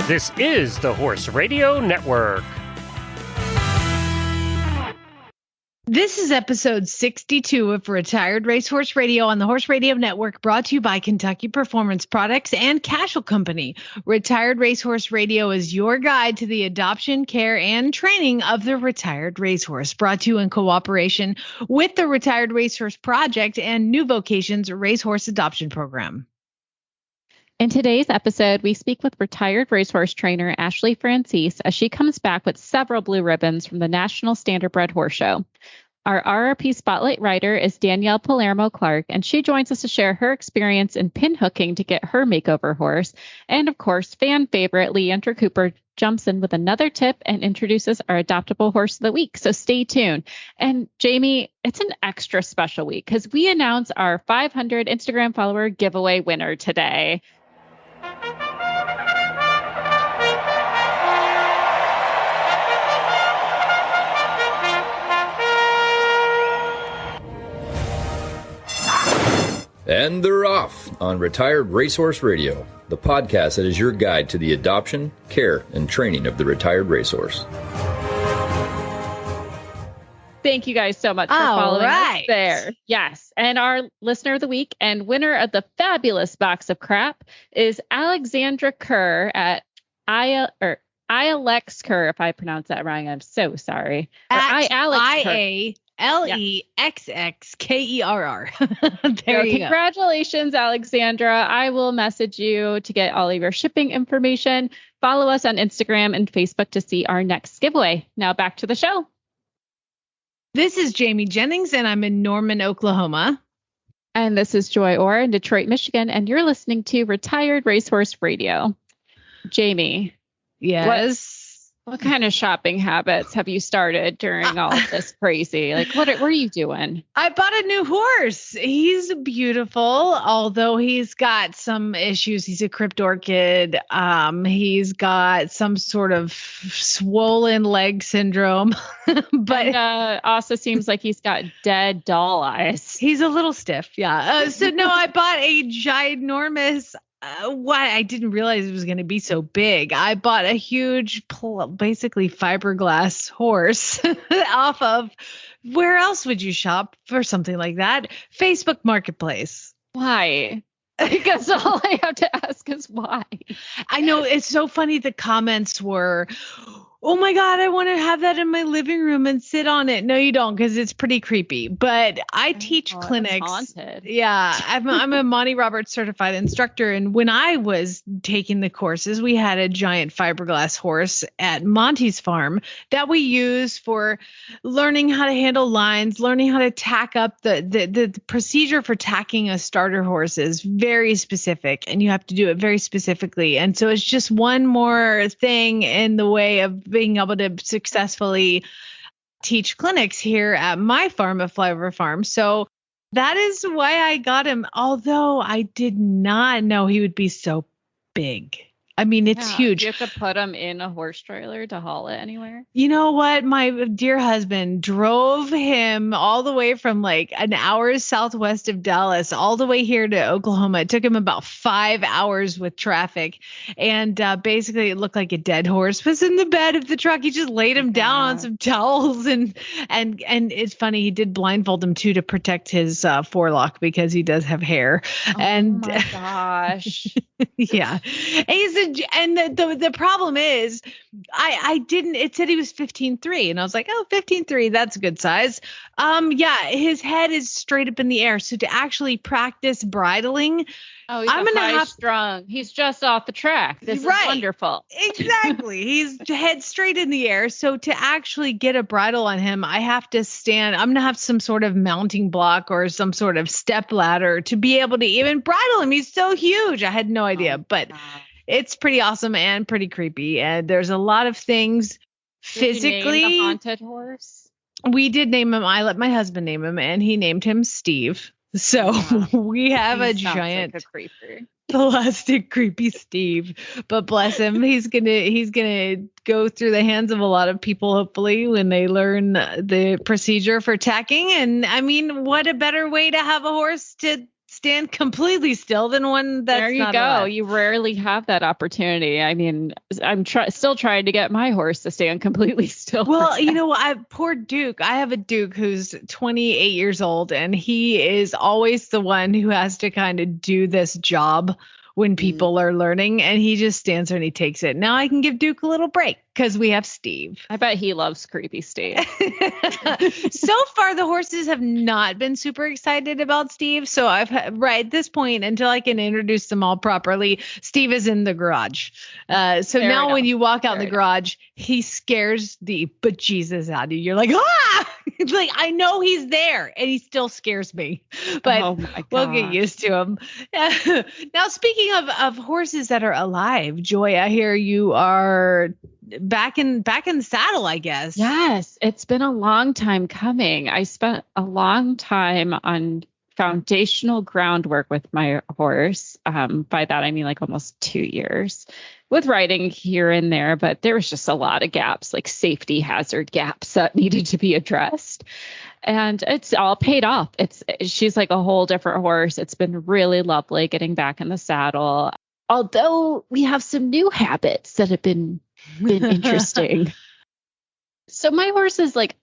This is the Horse Radio Network. This is episode 62 of Retired Racehorse Radio on the Horse Radio Network, brought to you by Kentucky Performance Products and Cashel Company. Retired Racehorse Radio is your guide to the adoption, care, and training of the retired racehorse, brought to you in cooperation with the Retired Racehorse Project and New Vocations Racehorse Adoption Program. In today's episode, we speak with retired racehorse trainer Ashley Francese as she comes back with several blue ribbons from the National Standardbred Horse Show. Our RRP Spotlight Rider is Danielle Palermo-Clark, and she joins us to share her experience in pinhooking to get her makeover horse. And of course, fan favorite Leandra Cooper jumps in with another tip and introduces our Adoptable Horse of the Week. So stay tuned. And Jamie, it's an extra special week because we announce our 500 Instagram follower giveaway winner today. And they're off on Retired Racehorse Radio, the podcast that is your guide to the adoption, care, and training of the retired racehorse. Thank you guys so much for following us there. Yes. And our listener of the week and winner of the fabulous box of crap is Alexandra Kerr at ILX Kerr. If I pronounce that wrong, I'm so sorry. IALEXXKERR. There you go. Congratulations, Alexandra. I will message you to get all of your shipping information. Follow us on Instagram and Facebook to see our next giveaway. Now back to the show. This is Jamie Jennings, and I'm in Norman, Oklahoma. And this is Joy Orr in Detroit, Michigan, and you're listening to Retired Racehorse Radio. Jamie. Yes. What kind of shopping habits have you started during all of this crazy? Like, what are you doing? I bought a new horse. He's beautiful, although he's got some issues. He's a crypt orchid. He's got some sort of swollen leg syndrome, but also seems like he's got dead doll eyes. He's a little stiff. Yeah. So no, I bought a ginormous. I didn't realize it was going to be so big. I bought a huge, basically fiberglass horse off of, where else would you shop for something like that? Facebook Marketplace. Why? Because all I have to ask is why. I know, it's so funny. The comments were, oh my God, I want to have that in my living room and sit on it. No, you don't, because it's pretty creepy. But I teach clinics. Haunted. Yeah, I'm a Monty Roberts certified instructor. And when I was taking the courses, we had a giant fiberglass horse at Monty's farm that we use for learning how to handle lines, learning how to tack up. The procedure for tacking a starter horse is very specific, and you have to do it very specifically. And so it's just one more thing in the way of being able to successfully teach clinics here at my farm, at Flyover Farm. So that is why I got him, although I did not know he would be so big. I mean, it's huge. You have to put him in a horse trailer to haul it anywhere. You know what? My dear husband drove him all the way from like an hour southwest of Dallas all the way here to Oklahoma. It took him about 5 hours with traffic. And basically it looked like a dead horse was in the bed of the truck. He just laid him down on some towels. And it's funny. He did blindfold him too to protect his forelock because he does have hair. Oh my gosh. Yeah. And the problem is I didn't, it said he was 15.3 and I was like, oh, 15.3, that's a good size. Yeah, his head is straight up in the air. So to actually practice bridling, I'm going to have strung. He's just off the track. This is wonderful. Exactly. He's head straight in the air. So to actually get a bridle on him, I have to stand. I'm going to have some sort of mounting block or some sort of step ladder to be able to even bridle him. He's so huge. I had no idea, but it's pretty awesome and pretty creepy. And there's a lot of things physically. Did you name the haunted horse? We did name him. I let my husband name him, and he named him Steve. So we have a giant like a creeper. Plastic creepy Steve, but bless him, he's gonna go through the hands of a lot of people hopefully when they learn the procedure for tacking. And I mean, what a better way to have a horse to stand completely still than one that's there you not go. alive. You rarely have that opportunity. I mean, I'm still trying to get my horse to stand completely still. Well, you know, poor Duke. I have a Duke who's 28 years old, and he is always the one who has to kind of do this job when people are learning, and he just stands there and he takes it. Now I can give Duke a little break because we have Steve. I bet he loves creepy Steve. So far, the horses have not been super excited about Steve. So right at this point, until I can introduce them all properly, Steve is in the garage. So now when you walk out in the garage, he scares the bejesus out of you. You're like, ah! It's like, I know he's there, and he still scares me. But we'll get used to him. Now, speaking of horses that are alive, Joy, I hear you are back in the saddle, I guess. Yes, it's been a long time coming. I spent a long time on foundational groundwork with my horse. By that, I mean like almost 2 years with riding here and there, but there was just a lot of gaps, like safety hazard gaps that needed to be addressed. And it's all paid off. She's like a whole different horse. It's been really lovely getting back in the saddle. Although we have some new habits that have been interesting. So my horse is like,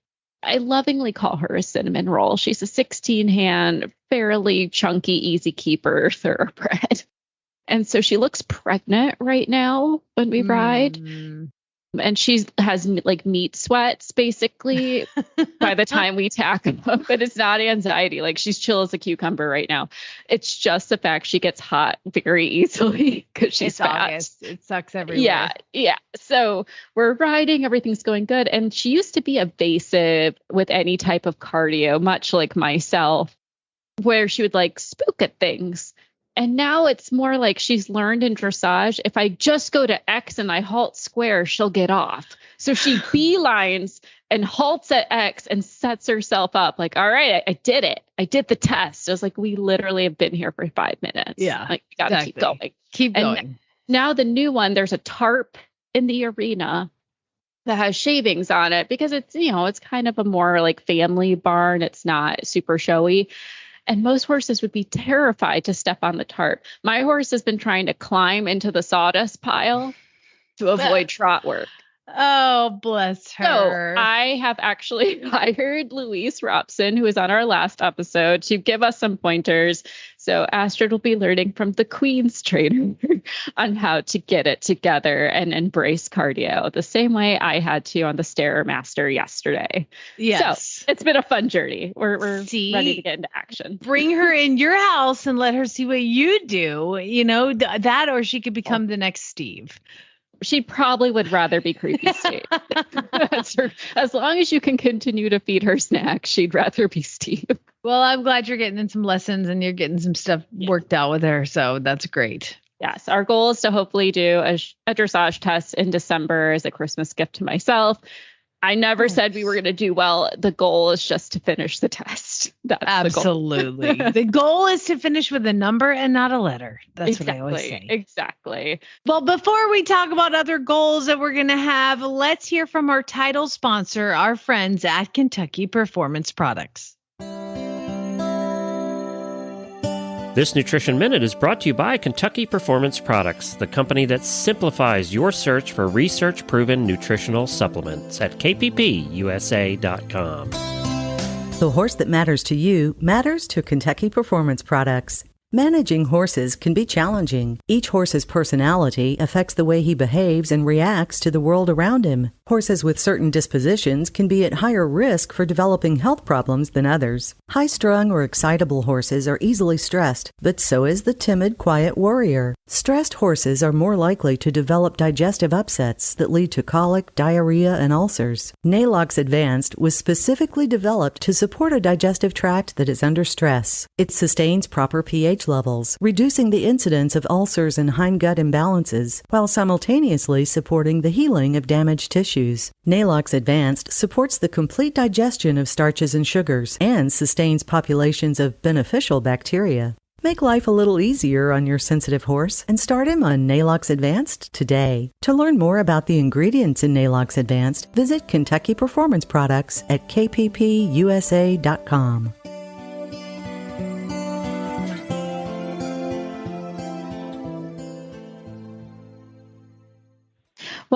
I lovingly call her a cinnamon roll. She's a 16-hand, fairly chunky, easy keeper thoroughbred. And so she looks pregnant right now when we ride. And she has like meat sweats basically by the time we tack them up. But it's not anxiety. Like she's chill as a cucumber right now. It's just the fact she gets hot very easily because she's fat. August. It sucks everywhere. Yeah. So we're riding. Everything's going good. And she used to be evasive with any type of cardio, much like myself, where she would like spook at things. And now it's more like she's learned in dressage. If I just go to X and I halt square, she'll get off. So she beelines and halts at X and sets herself up like, all right, I did it. I did the test. I was like, we literally have been here for 5 minutes. Yeah. Like, you got to keep going. Keep going. And now the new one, there's a tarp in the arena that has shavings on it because it's, it's kind of a more like family barn. It's not super showy. And most horses would be terrified to step on the tarp. My horse has been trying to climb into the sawdust pile to avoid trot work. Oh, bless her. So I have actually hired Louise Robson, who was on our last episode, to give us some pointers. So Astrid will be learning from the Queen's trainer on how to get it together and embrace cardio the same way I had to on the Stairmaster yesterday. Yes. So it's been a fun journey. We're ready to get into action. Bring her in your house and let her see what you do. That, or she could become the next Steve. She probably would rather be creepy Steve. As long as you can continue to feed her snacks, she'd rather be Steve. Well, I'm glad you're getting in some lessons and you're getting some stuff worked out with her. So that's great. Yes. Our goal is to hopefully do a dressage test in December as a Christmas gift to myself. I never said we were going to do well. The goal is just to finish the test. That's absolutely. The goal. The goal is to finish with a number and not a letter. That's what I always say. Exactly. Well, before we talk about other goals that we're going to have, let's hear from our title sponsor, our friends at Kentucky Performance Products. This Nutrition Minute is brought to you by Kentucky Performance Products, the company that simplifies your search for research-proven nutritional supplements at kppusa.com. The horse that matters to you matters to Kentucky Performance Products. Managing horses can be challenging. Each horse's personality affects the way he behaves and reacts to the world around him. Horses with certain dispositions can be at higher risk for developing health problems than others. High-strung or excitable horses are easily stressed, but so is the timid, quiet warrior. Stressed horses are more likely to develop digestive upsets that lead to colic, diarrhea, and ulcers. Nalox Advanced was specifically developed to support a digestive tract that is under stress. It sustains proper pH levels, reducing the incidence of ulcers and hindgut imbalances, while simultaneously supporting the healing of damaged tissues. Nalox Advanced supports the complete digestion of starches and sugars and sustains populations of beneficial bacteria. Make life a little easier on your sensitive horse and start him on Nalox Advanced today. To learn more about the ingredients in Nalox Advanced, visit Kentucky Performance Products at kppusa.com.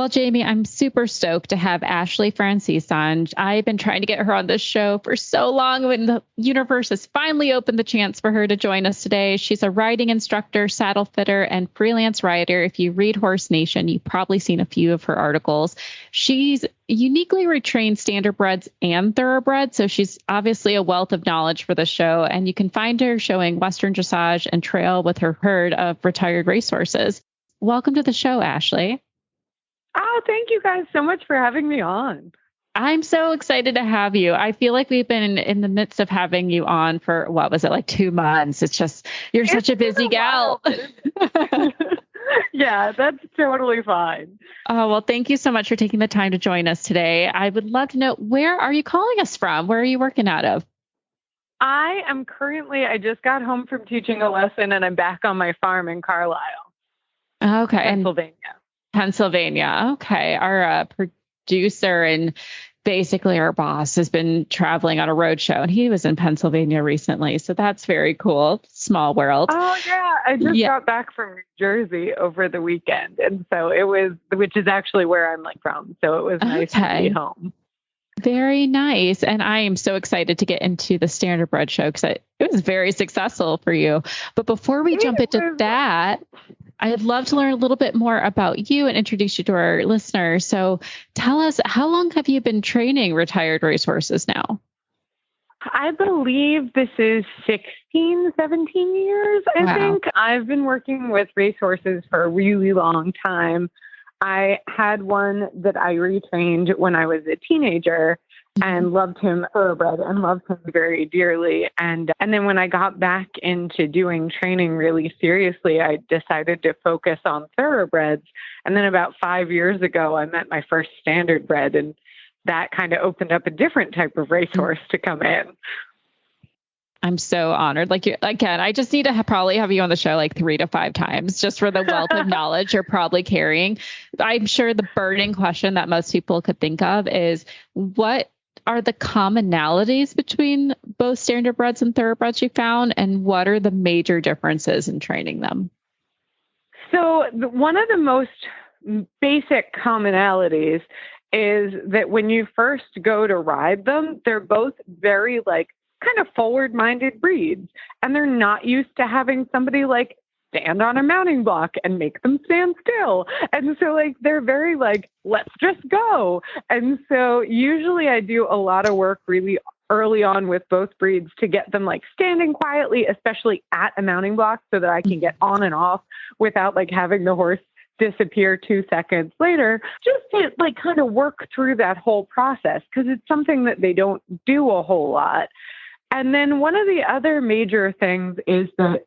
Well, Jamie, I'm super stoked to have Ashley Francese on. I've been trying to get her on this show for so long, when the universe has finally opened the chance for her to join us today. She's a riding instructor, saddle fitter, and freelance rider. If you read Horse Nation, you've probably seen a few of her articles. She's uniquely retrained standardbreds and thoroughbreds, so she's obviously a wealth of knowledge for the show. And you can find her showing Western dressage and trail with her herd of retired racehorses. Welcome to the show, Ashley. Oh, thank you guys so much for having me on. I'm so excited to have you. I feel like we've been in the midst of having you on for, what was it, like 2 months? It's just, you're such a busy gal. Yeah, that's totally fine. Oh, well, thank you so much for taking the time to join us today. I would love to know, where are you calling us from? Where are you working out of? I just got home from teaching a lesson and I'm back on my farm in Carlisle. Okay. Pennsylvania. Okay. Our producer and basically our boss has been traveling on a road show, and he was in Pennsylvania recently. So that's very cool. Small world. Oh, yeah. I just got back from New Jersey over the weekend. And so which is actually where I'm from. So it was nice to be home. Very nice. And I am so excited to get into the Standardbred show because it was very successful for you. But before we jump into that, I'd love to learn a little bit more about you and introduce you to our listeners. So tell us, how long have you been training retired racehorses now? I believe this is 16, 17 years, I think. I've been working with racehorses for a really long time. I had one that I retrained when I was a teenager and loved him thoroughbred and loved him very dearly. And then when I got back into doing training really seriously, I decided to focus on thoroughbreds. And then about 5 years ago, I met my first standardbred, and that kind of opened up a different type of racehorse to come in. I'm so honored. Again, I just need to probably have you on the show 3 to 5 times just for the wealth of knowledge you're probably carrying. I'm sure the burning question that most people could think of is, what are the commonalities between both standardbreds and thoroughbreds you found, and what are the major differences in training them? So one of the most basic commonalities is that when you first go to ride them, they're both very kind of forward-minded breeds, and they're not used to having somebody stand on a mounting block and make them stand still. And so they're very let's just go. And so usually I do a lot of work really early on with both breeds to get them standing quietly, especially at a mounting block, so that I can get on and off without having the horse disappear 2 seconds later, just to kind of work through that whole process, because it's something that they don't do a whole lot. And then one of the other major things is that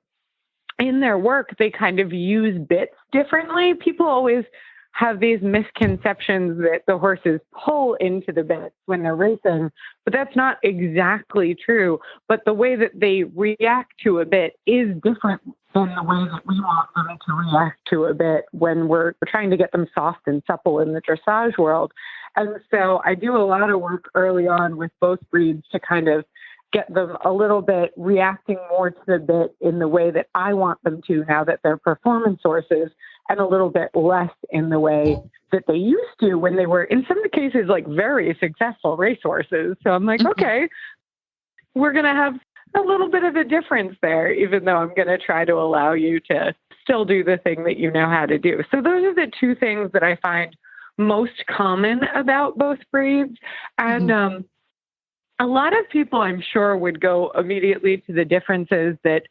in their work, they kind of use bits differently. People always have these misconceptions that the horses pull into the bits when they're racing, but that's not exactly true. But the way that they react to a bit is different than the way that we want them to react to a bit when we're trying to get them soft and supple in the dressage world. And so I do a lot of work early on with both breeds to kind of get them a little bit reacting more to the bit in the way that I want them to now that they're performance horses, and a little bit less in the way that they used to when they were, in some cases, very successful racehorses. So I'm okay, we're going to have a little bit of a difference there, even though I'm going to try to allow you to still do the thing that you know how to do. So those are the two things that I find most common about both breeds. And a lot of people, I'm sure, would go immediately to the differences that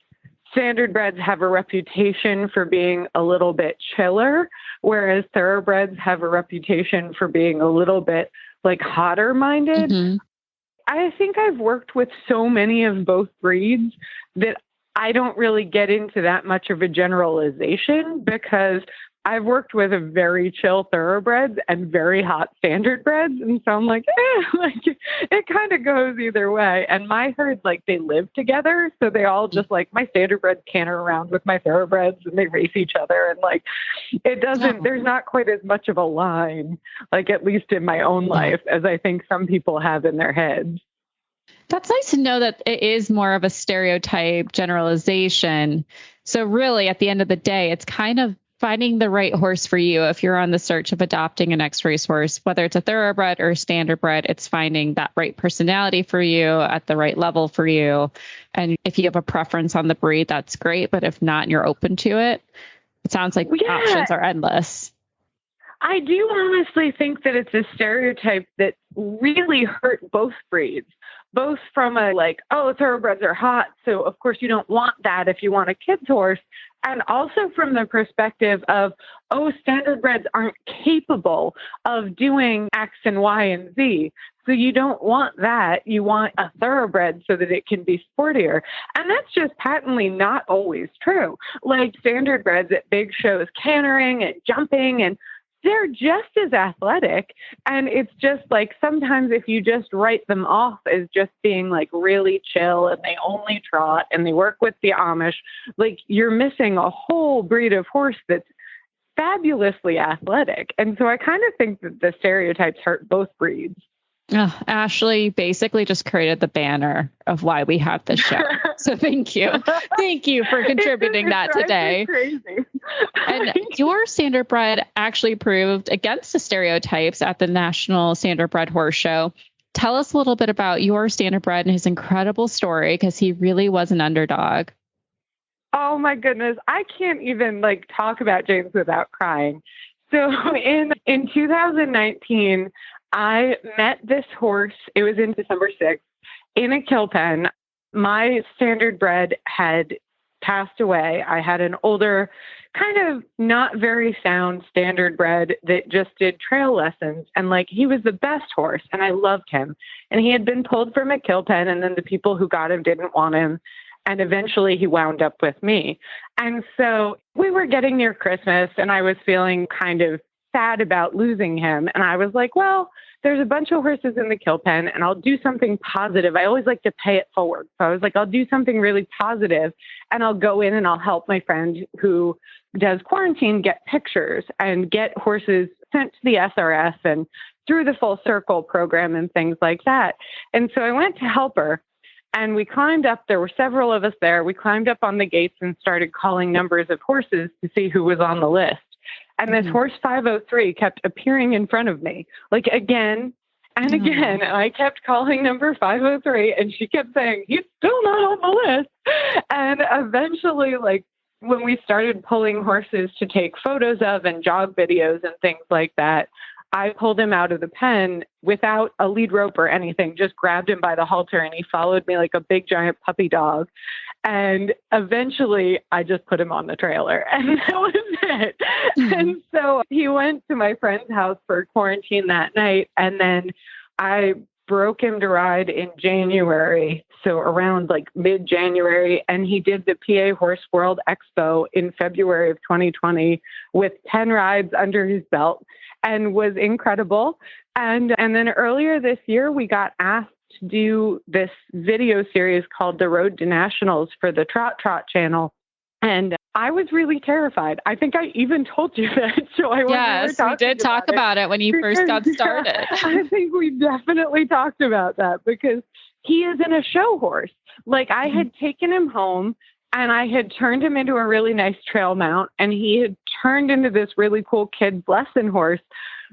standardbreds have a reputation for being a little bit chiller, whereas thoroughbreds have a reputation for being a little bit hotter-minded. I think I've worked with so many of both breeds that I don't really get into that much of a generalization, because I've worked with a very chill thoroughbreds and very hot standardbreds. And so I'm it kind of goes either way. And my herd, they live together. So they all just my standardbreds canter around with my thoroughbreds and they race each other. And it doesn't, there's not quite as much of a line, at least in my own life, as I think some people have in their heads. That's nice to know that it is more of a stereotype generalization. So really, at the end of the day, it's kind of finding the right horse for you. If you're on the search of adopting a next racehorse, whether it's a thoroughbred or a standardbred, it's finding that right personality for you at the right level for you. And if you have a preference on the breed, that's great. But if not, and you're open to it, it sounds like the options are endless. I do honestly think that it's a stereotype that really hurt both breeds, both from a thoroughbreds are hot, so of course you don't want that if you want a kid's horse, and also from the perspective of, standardbreds aren't capable of doing X and Y and Z. So you don't want that. You want a thoroughbred so that it can be sportier. And that's just patently not always true. Like standardbreds at big shows, cantering and jumping, and they're just as athletic. And it's just like sometimes if you just write them off as just being like really chill and they only trot and they work with the Amish, like you're missing a whole breed of horse that's fabulously athletic. And so I kind of think that the stereotypes hurt both breeds. Ashley basically just created the banner of why we have this show. So thank you. Thank you for contributing that today. Crazy. And your standardbred actually proved against the stereotypes at the National Standardbred Horse Show. Tell us a little bit about your standardbred and his incredible story, because he really was an underdog. Oh my goodness. I can't even talk about James without crying. So in 2019, I met this horse. It was in December 6th in a kill pen. My standardbred had passed away. I had an older, kind of not very sound standardbred that just did trail lessons. And he was the best horse and I loved him. And he had been pulled from a kill pen, and then the people who got him didn't want him. And eventually he wound up with me. And so we were getting near Christmas and I was feeling kind of sad about losing him. And I was like, well, there's a bunch of horses in the kill pen and I'll do something positive. I always like to pay it forward. So I was like, I'll do something really positive and I'll go in and I'll help my friend who does quarantine get pictures and get horses sent to the SRS and through the Full Circle program and things like that. And so I went to help her. And we climbed up. There were several of us there. We climbed up on the gates and started calling numbers of horses to see who was on the list. And this horse 503 kept appearing in front of me, again and again. And I kept calling number 503, and she kept saying, he's still not on the list. And eventually, when we started pulling horses to take photos of and jog videos and things like that, I pulled him out of the pen without a lead rope or anything, just grabbed him by the halter, and he followed me like a big giant puppy dog. And eventually I just put him on the trailer, and that was it. And so he went to my friend's house for quarantine that night. And then I broke him to ride in January. So around mid-January, and he did the PA Horse World Expo in February of 2020 with 10 rides under his belt, and was incredible. And then earlier this year, we got asked to do this video series called The Road to Nationals for the Trot channel. And I was really terrified. I think I even told you that. So yes, we did talk about it when you first got started. I think we definitely talked about that because he isn't a show horse. I had taken him home and I had turned him into a really nice trail mount, and he had turned into this really cool kid's lesson horse,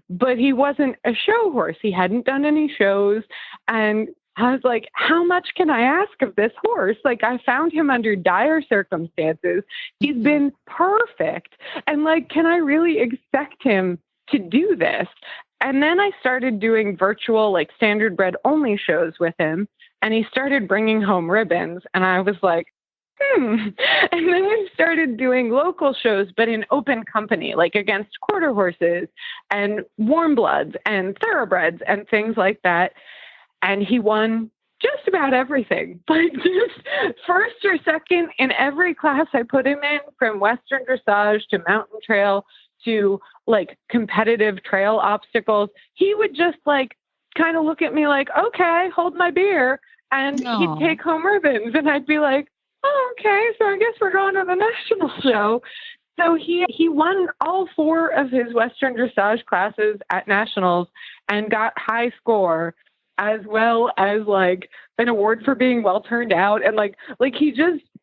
but he wasn't a show horse. He hadn't done any shows. And I was like, how much can I ask of this horse? I found him under dire circumstances. He's been perfect. And can I really expect him to do this? And then I started doing virtual, standardbred only shows with him. And he started bringing home ribbons. And I was like, And then we started doing local shows, but in open company, against quarter horses and warm bloods and thoroughbreds and things like that. And he won just about everything, just first or second in every class I put him in, from Western dressage to mountain trail to competitive trail obstacles. He would just kind of look at me okay, hold my beer. And he'd take home ribbons, and I'd be like, oh, okay, so I guess we're going to the national show. So he won all 4 of his Western dressage classes at nationals and got high score, as well as an award for being well turned out. And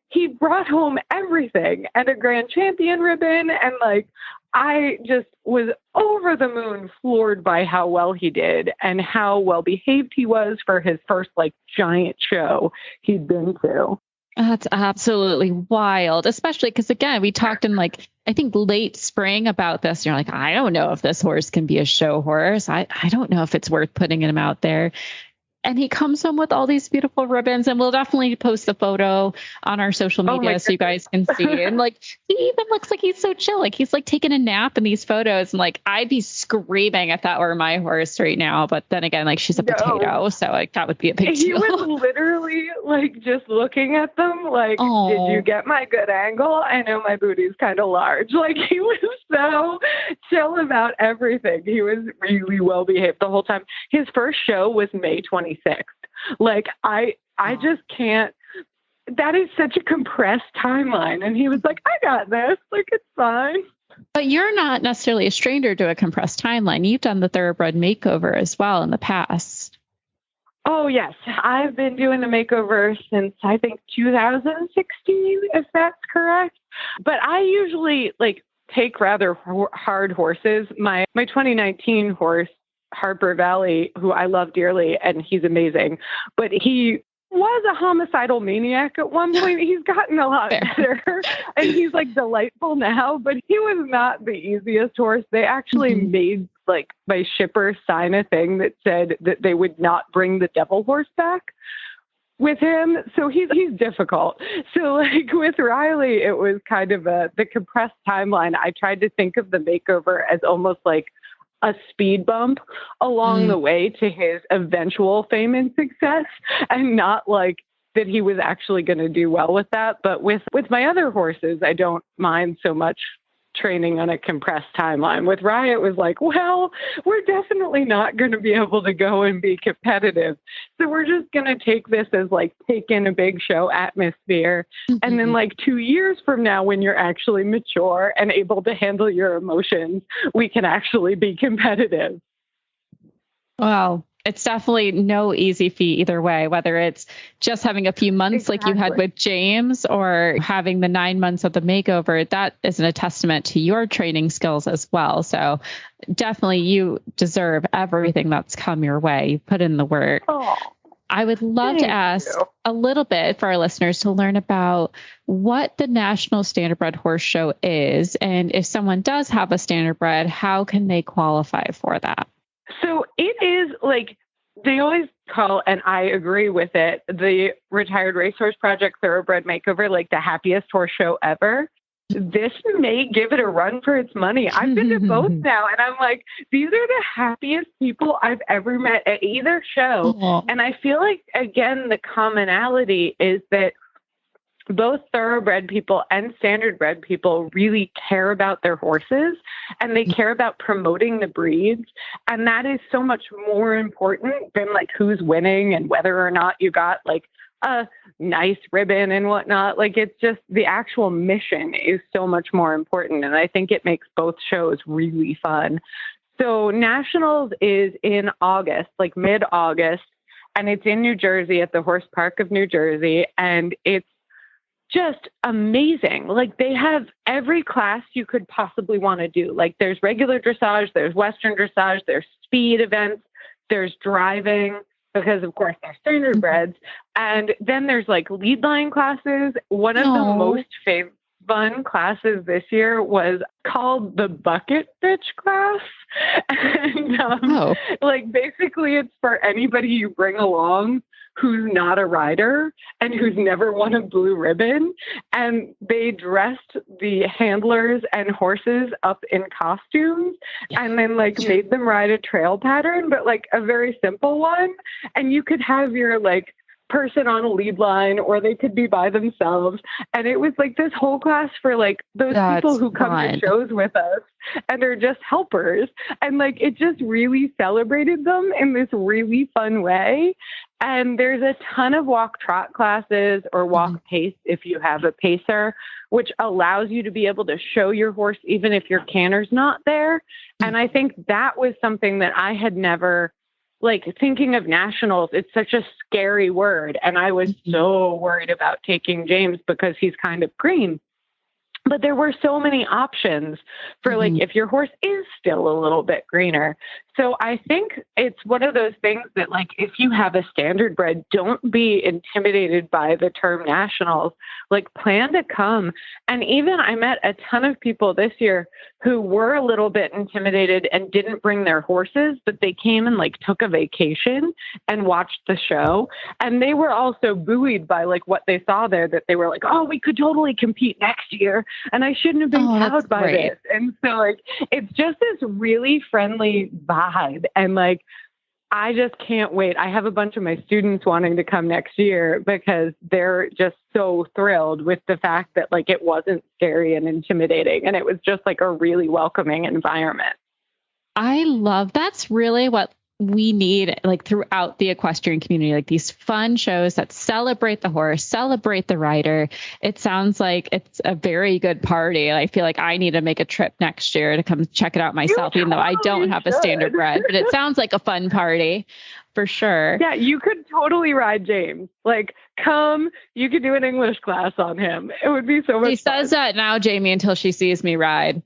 he brought home everything, and a grand champion ribbon. And like, I just was over the moon, floored by how well he did and how well behaved he was for his first like giant show he'd been to. That's absolutely wild, especially because, again, we talked in like, I think late spring about this. You're like, I don't know if this horse can be a show horse. I don't know if it's worth putting him out there. And he comes home with all these beautiful ribbons, and we'll definitely post the photo on our social media so you guys can see. And like, he even looks like he's so chill. Like he's like taking a nap in these photos. And like, I'd be screaming if that were my horse right now. But then again, like she's a potato. So like that would be a big deal. He was literally like just looking at them like, did you get my good angle? I know my booty's kind of large. Like he was so chill about everything. He was really well behaved the whole time. His first show was May 26th. Like I just can't, that is such a compressed timeline. And he was like, I got this, like it's fine. But you're not necessarily a stranger to a compressed timeline. You've done the Thoroughbred Makeover as well in the past. Oh yes, I've been doing the Makeover since I think 2016, if that's correct. But I usually like take rather hard horses. My 2019 horse, Harper Valley, who I love dearly, and he's amazing, but he was a homicidal maniac at one point. He's gotten a lot better, and he's like delightful now, but he was not the easiest horse. They actually made like my shipper sign a thing that said that they would not bring the devil horse back with him. So he's difficult. So like with Riley, it was kind of the compressed timeline. I tried to think of the Makeover as almost like a speed bump along the way to his eventual fame and success, and not like that he was actually going to do well with that. But with my other horses, I don't mind so much training on a compressed timeline. With Rye, it was like, well, we're definitely not going to be able to go and be competitive. So we're just going to take this as like take in a big show atmosphere. And then like 2 years from now, when you're actually mature and able to handle your emotions, we can actually be competitive. Wow. It's definitely no easy feat either way, whether it's just having a few months like you had with James or having the 9 months of the Makeover. That is a testament to your training skills as well. So definitely you deserve everything that's come your way. You put in the work. I would love to ask a little bit for our listeners to learn about what the National Standardbred Horse Show is. And if someone does have a standardbred, how can they qualify for that? So it is like they always call, and I agree with it, the Retired Racehorse Project Thoroughbred Makeover, like the happiest horse show ever. This may give it a run for its money. I've been to both now, and I'm like, these are the happiest people I've ever met at either show. And I feel like, again, the commonality is that both thoroughbred people and standardbred people really care about their horses, and they care about promoting the breeds. And that is so much more important than like who's winning and whether or not you got like a nice ribbon and whatnot. Like it's just the actual mission is so much more important. And I think it makes both shows really fun. So Nationals is in August, like mid-August, and it's in New Jersey at the Horse Park of New Jersey. And it's just amazing. Like they have every class you could possibly want to do. Like there's regular dressage, there's Western dressage, there's speed events, there's driving, because of course they're standardbreds. And then there's like lead line classes. One of the most fun classes this year was called the bucket bitch class. And like basically it's for anybody you bring along who's not a rider and who's never won a blue ribbon. And they dressed the handlers and horses up in costumes and then like made them ride a trail pattern, but like a very simple one. And you could have your like person on a lead line, or they could be by themselves. And it was like this whole class for like those people who come to shows with us and are just helpers. And like, it just really celebrated them in this really fun way. And there's a ton of walk trot classes or walk pace if you have a pacer, which allows you to be able to show your horse even if your canter's not there. And I think that was something that I had never, like thinking of nationals, it's such a scary word. And I was so worried about taking James because he's kind of green. But there were so many options for like if your horse is still a little bit greener. So I think it's one of those things that like if you have a standardbred, don't be intimidated by the term nationals. Like plan to come. And even I met a ton of people this year who were a little bit intimidated and didn't bring their horses, but they came and like took a vacation and watched the show. And they were also buoyed by like what they saw there, that they were like, oh, we could totally compete next year. And I shouldn't have been cowed by this. And so like, it's just this really friendly vibe. And like, I just can't wait. I have a bunch of my students wanting to come next year because they're just so thrilled with the fact that like it wasn't scary and intimidating. And it was just like a really welcoming environment. I love that's really what we need like throughout the equestrian community, like these fun shows that celebrate the horse, celebrate the rider. It sounds like it's a very good party. I feel like I need to make a trip next year to come check it out myself, even though I don't have a standardbred, but it sounds like a fun party for sure. Yeah, you could totally ride James. Like, come, you could do an English class on him. It would be so much fun. She says that now, Jamie, until she sees me ride.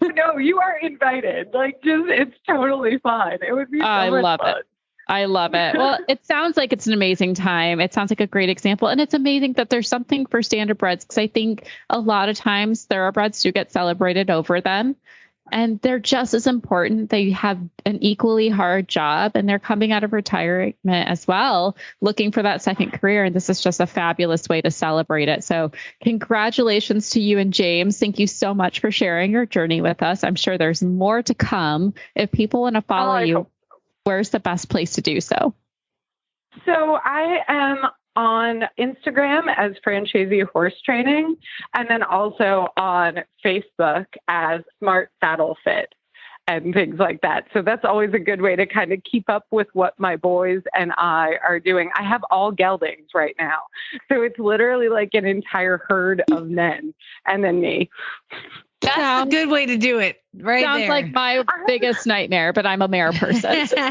No, you are invited. Like, just, it's totally fine. It would be so much fun. I love it. Well, it sounds like it's an amazing time. It sounds like a great example. And it's amazing that there's something for standardbreds, because I think a lot of times thoroughbreds do get celebrated over them. And they're just as important. They have an equally hard job, and they're coming out of retirement as well, looking for that second career. And this is just a fabulous way to celebrate it. So congratulations to you and James. Thank you so much for sharing your journey with us. I'm sure there's more to come. If people want to follow you, where's the best place to do so? So I am on Instagram as Francese Horse Training, and then also on Facebook as Smart Saddle Fit and things like that. So that's always a good way to kind of keep up with what my boys and I are doing. I have all geldings right now. So it's literally like an entire herd of men and then me. That's a good way to do it. Right. Sounds there. like my biggest nightmare, but I'm a mare person. So.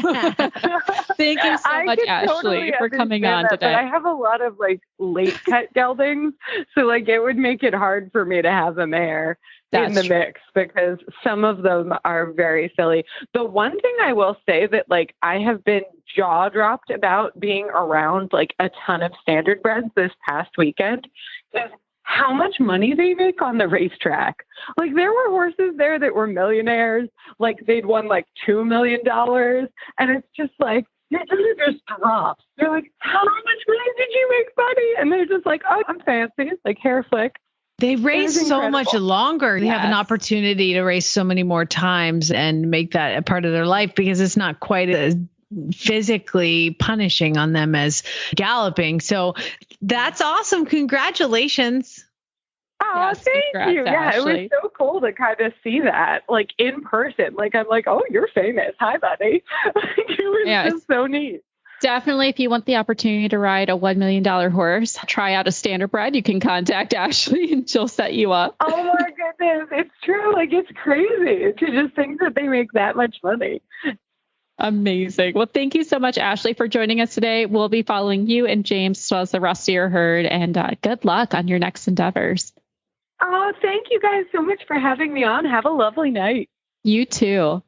Thank you so much, Ashley, for coming on today. But I have a lot of like late cut geldings. So like it would make it hard for me to have a mare in the mix because some of them are very silly. The one thing I will say that like I have been jaw dropped about being around like a ton of standardbreds this past weekend is how much money they make on the racetrack. Like there were horses there that were millionaires, like they'd won like $2 million. And it's just like, it just drops. They're like, how much money did you make, buddy? And they're just like, oh, I'm fancy, like hair flick. They race so much longer. They have an opportunity to race so many more times and make that a part of their life because it's not quite as physically punishing on them as galloping. So that's awesome. Congratulations. Oh, thank you. Yeah, Ashley. It was so cool to kind of see that like in person. Like, I'm like, oh, you're famous. Hi, buddy. It was just so neat. Definitely, if you want the opportunity to ride a $1 million horse, try out a standardbred, you can contact Ashley and she'll set you up. Oh my goodness. It's true. Like, it's crazy to just think that they make that much money. Amazing. Well, thank you so much, Ashley, for joining us today. We'll be following you and James as well as the rest of your herd, and good luck on your next endeavors. Oh, thank you guys so much for having me on. Have a lovely night. You too.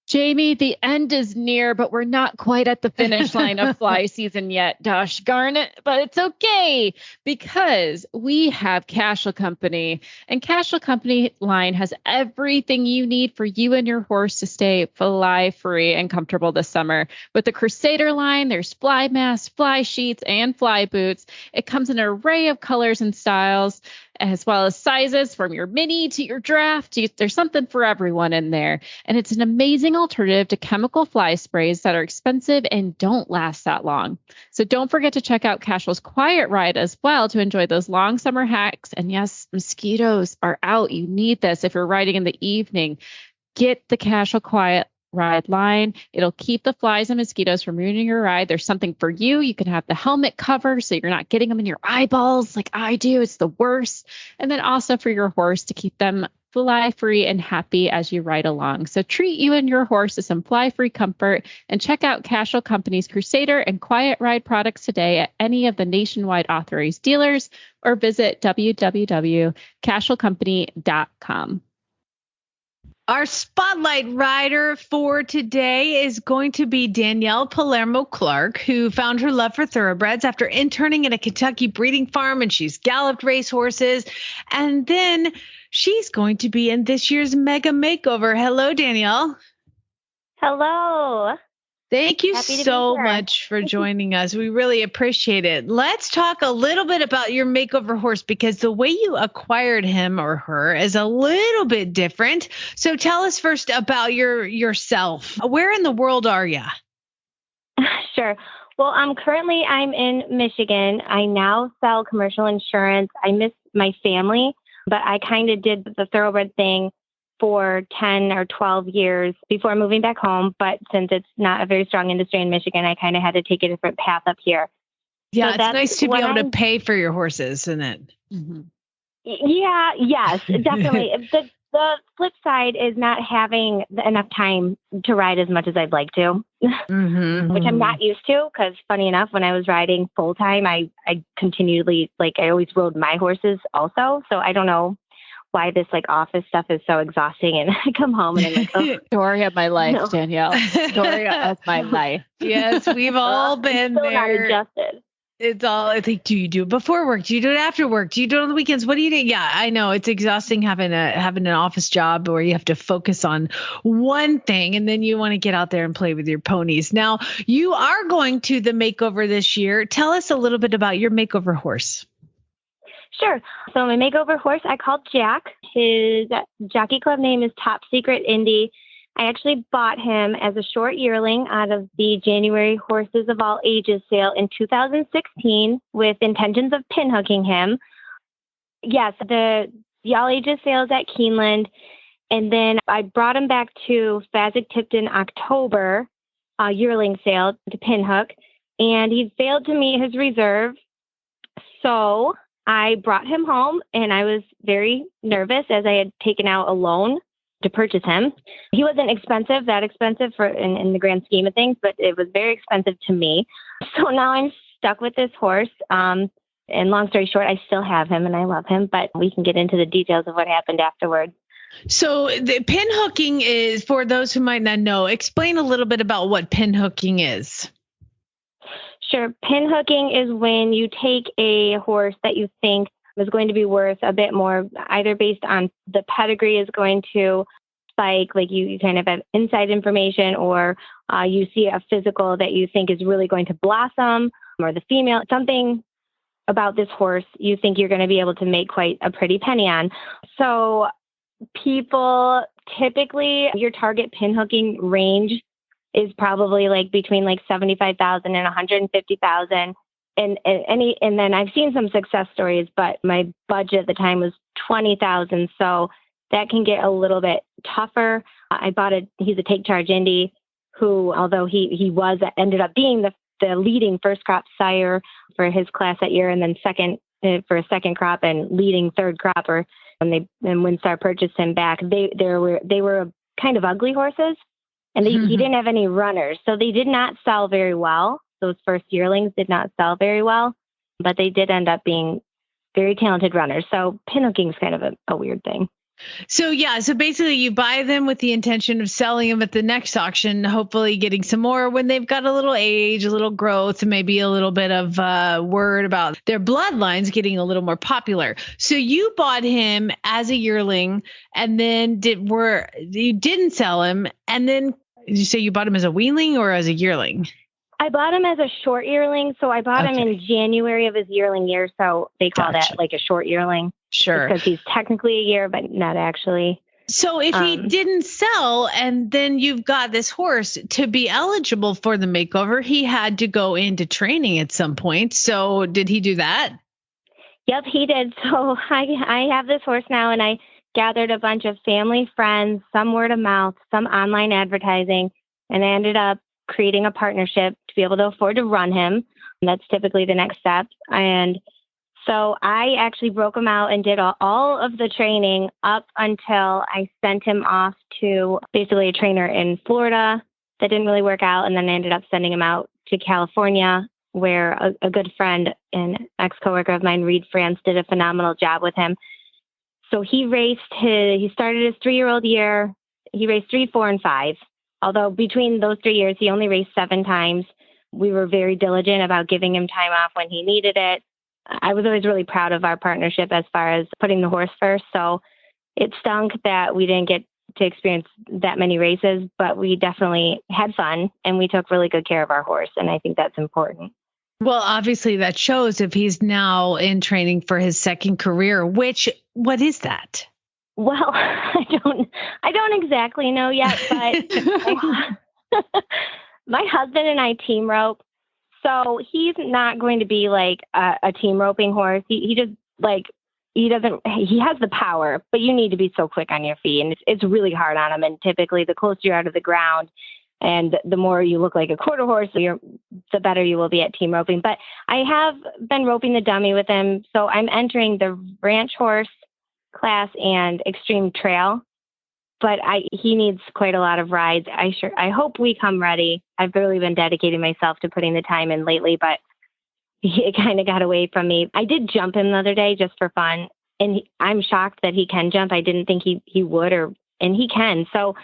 Jamie, the end is near, but we're not quite at the finish line of fly season yet. Gosh darn it. But it's okay because we have Cashel Company, and Cashel Company line has everything you need for you and your horse to stay fly free and comfortable this summer. With the Crusader line, there's fly masks, fly sheets, and fly boots. It comes in an array of colors and styles, as well as sizes from your mini to your draft. There's something for everyone in there. And it's an amazing alternative to chemical fly sprays that are expensive and don't last that long. So don't forget to check out Cashel's Quiet Ride as well to enjoy those long summer hacks. And yes, mosquitoes are out. You need this if you're riding in the evening. Get the Cashel Quiet Ride line. It'll keep the flies and mosquitoes from ruining your ride. There's something for you. You can have the helmet cover so you're not getting them in your eyeballs like I do. It's the worst. And then also for your horse to keep them fly-free and happy as you ride along. So treat you and your horse to some fly-free comfort and check out Cashel Company's Crusader and Quiet Ride products today at any of the nationwide authorized dealers or visit www.cashelcompany.com. Our spotlight rider for today is going to be Danielle Palermo-Clark, who found her love for thoroughbreds after interning at a Kentucky breeding farm, and she's galloped racehorses. And then she's going to be in this year's Mega Makeover. Hello, Danielle. Hello. Thank you Happy to so be here. much for joining us. We really appreciate it. Let's talk a little bit about your makeover horse, because the way you acquired him or her is a little bit different. So tell us first about yourself. Where in the world are you? Sure. Well, currently I'm in Michigan. I now sell commercial insurance. I miss my family, but I kind of did the thoroughbred thing for 10 or 12 years before moving back home. But since it's not a very strong industry in Michigan, I kind of had to take a different path up here. Yeah, So it's that's nice to be able to when pay for your horses, isn't it? Mm-hmm. Yeah, yes, definitely. The flip side is not having enough time to ride as much as I'd like to, Mm-hmm. which I'm not used to, because funny enough, when I was riding full time, I continually, I always rode my horses also. So I don't know why this office stuff is so exhausting, and I come home and I'm like, oh, Story of my life, No. Danielle. Story of my life. Yes, we've all been still not there. adjusted. It's all, I think, do you do it before work? Do you do it after work? Do you do it on the weekends? What do you do? Yeah, I know it's exhausting having an office job where you have to focus on one thing, and then you want to get out there and play with your ponies. Now, you are going to the makeover this year. Tell us a little bit about your makeover horse. Sure. So my makeover horse, I called Jack. His jockey club name is Top Secret Indy. I actually bought him as a short yearling out of the January Horses of All Ages sale in 2016 with intentions of pinhooking him. Yes, the All Ages sale is at Keeneland. And then I brought him back to Fasig-Tipton October yearling sale to pinhook, and he failed to meet his reserve. So I brought him home, and I was very nervous as I had taken out a loan to purchase him. He wasn't that expensive for in the grand scheme of things, but it was very expensive to me. So now I'm stuck with this horse. And long story short, I still have him and I love him, but we can get into the details of what happened afterwards. So the pinhooking is, for those who might not know, explain a little bit about what pinhooking is. Sure. Pinhooking is when you take a horse that you think is going to be worth a bit more, either based on the pedigree is going to spike, like you kind of have inside information, or you see a physical that you think is really going to blossom, or the female, something about this horse you think you're going to be able to make quite a pretty penny on. So people typically, your target pinhooking range is probably between 75,000 and 150,000. And then I've seen some success stories, but my budget at the time was 20,000. So that can get a little bit tougher. He's a take charge Indy who, although he ended up being the leading first crop sire for his class that year, and then second for a second crop and leading third cropper. When WinStar purchased him back, they were kind of ugly horses, and he didn't have any runners. So they did not sell very well. Those first yearlings did not sell very well, but they did end up being very talented runners. So pinhooking is kind of a weird thing. So basically you buy them with the intention of selling them at the next auction, hopefully getting some more when they've got a little age, a little growth, maybe a little bit of word about their bloodlines getting a little more popular. So you bought him as a yearling, and then you didn't sell him, and then did you say you bought him as a weanling or as a yearling? I bought him as a short yearling. So I bought him in January of his yearling year. So they call that a short yearling. Sure. Because he's technically a year, but not actually. So if he didn't sell, and then you've got this horse, to be eligible for the makeover, he had to go into training at some point. So did he do that? Yep, he did. So I have this horse now, and I gathered a bunch of family, friends, some word of mouth, some online advertising, and I ended up creating a partnership to be able to afford to run him. And that's typically the next step. And So I actually broke him out and did all of the training up until I sent him off to basically a trainer in Florida. That didn't really work out. And then I ended up sending him out to California, where a good friend and ex-coworker of mine, Reed France, did a phenomenal job with him. So he started his 3-year-old year. He raced 3, 4, and 5. Although between those 3 years, he only raced 7 times. We were very diligent about giving him time off when he needed it. I was always really proud of our partnership as far as putting the horse first. So it stunk that we didn't get to experience that many races, but we definitely had fun and we took really good care of our horse. And I think that's important. Well, obviously that shows if he's now in training for his second career, what is that? Well, I don't exactly know yet, but my husband and I team rope. So he's not going to be like a team roping horse. He just he has the power, but you need to be so quick on your feet, and it's really hard on him. And typically the closer you're out of the ground and the more you look like a quarter horse, the better you will be at team roping. But I have been roping the dummy with him. So I'm entering the ranch horse class and extreme trail, but he needs quite a lot of rides. I hope we come ready. I've really been dedicating myself to putting the time in lately, but it kind of got away from me. I did jump him the other day just for fun, and I'm shocked that he can jump. I didn't think he would, and he can. So